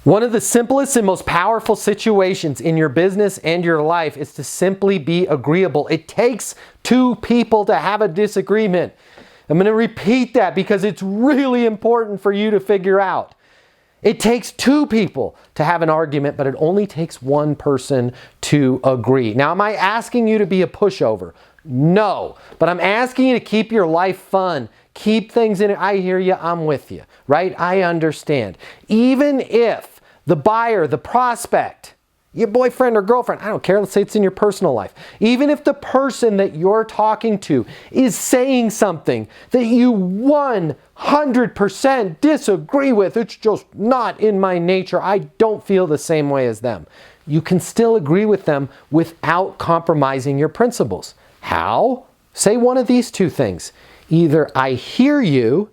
One of the simplest and most powerful situations in your business and your life is to simply be agreeable. It takes two people to have a disagreement. I'm going to repeat that because it's really important for you to figure out. It takes two people to have an argument, but it only takes one person to agree. Now, am I asking you to be a pushover? No, but I'm asking you to keep your life fun. Keep things in it. I hear you. I'm with you, right? I understand. Even if the buyer, the prospect, your boyfriend or girlfriend, I don't care, let's say it's in your personal life. Even if the person that you're talking to is saying something that you 100% disagree with, it's just not in my nature, I don't feel the same way as them, you can still agree with them without compromising your principles. How? Say one of these two things. Either I hear you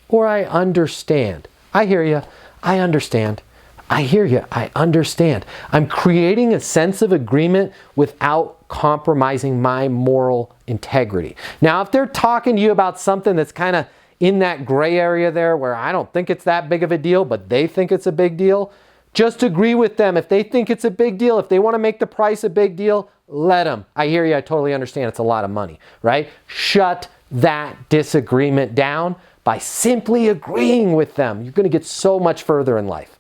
or I understand. I hear you, I understand. I hear you, I understand. I'm creating a sense of agreement without compromising my moral integrity. Now, if they're talking to you about something that's kind of in that gray area there where I don't think it's that big of a deal, but they think it's a big deal, just agree with them. If they think it's a big deal, if they want to make the price a big deal, let them. I hear you, I totally understand it's a lot of money, right? Shut that disagreement down by simply agreeing with them. You're going to get so much further in life.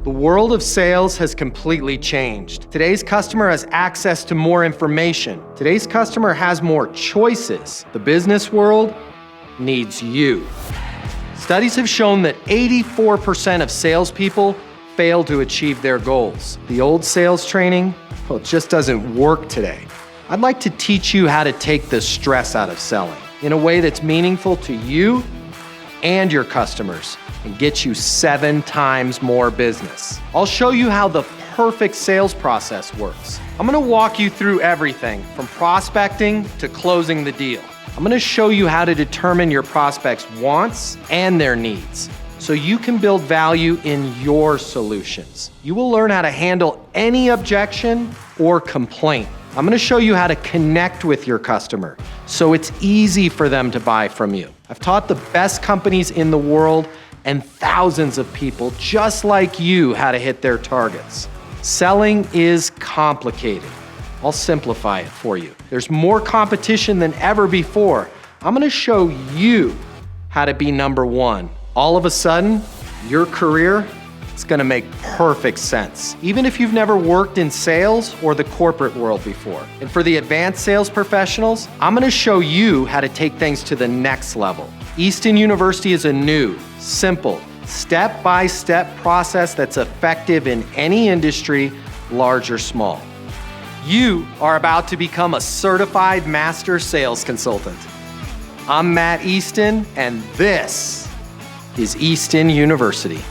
The world of sales has completely changed. Today's customer has access to more information. Today's customer has more choices. The business world needs you. Studies have shown that 84% of salespeople fail to achieve their goals. The old sales training, well, it just doesn't work today. I'd like to teach you how to take the stress out of selling in a way that's meaningful to you and your customers and get you 7 times more business. I'll show you how the perfect sales process works. I'm gonna walk you through everything from prospecting to closing the deal. I'm gonna show you how to determine your prospects' wants and their needs so you can build value in your solutions. You will learn how to handle any objection or complaint. I'm gonna show you how to connect with your customer so it's easy for them to buy from you. I've taught the best companies in the world and thousands of people just like you how to hit their targets. Selling is complicated. I'll simplify it for you. There's more competition than ever before. I'm gonna show you how to be number one. All of a sudden, your career is gonna make perfect sense, even if you've never worked in sales or the corporate world before. And for the advanced sales professionals, I'm gonna show you how to take things to the next level. Easton University is a new, simple, step-by-step process that's effective in any industry, large or small. You are about to become a certified master sales consultant. I'm Matt Easton, and this is Easton University.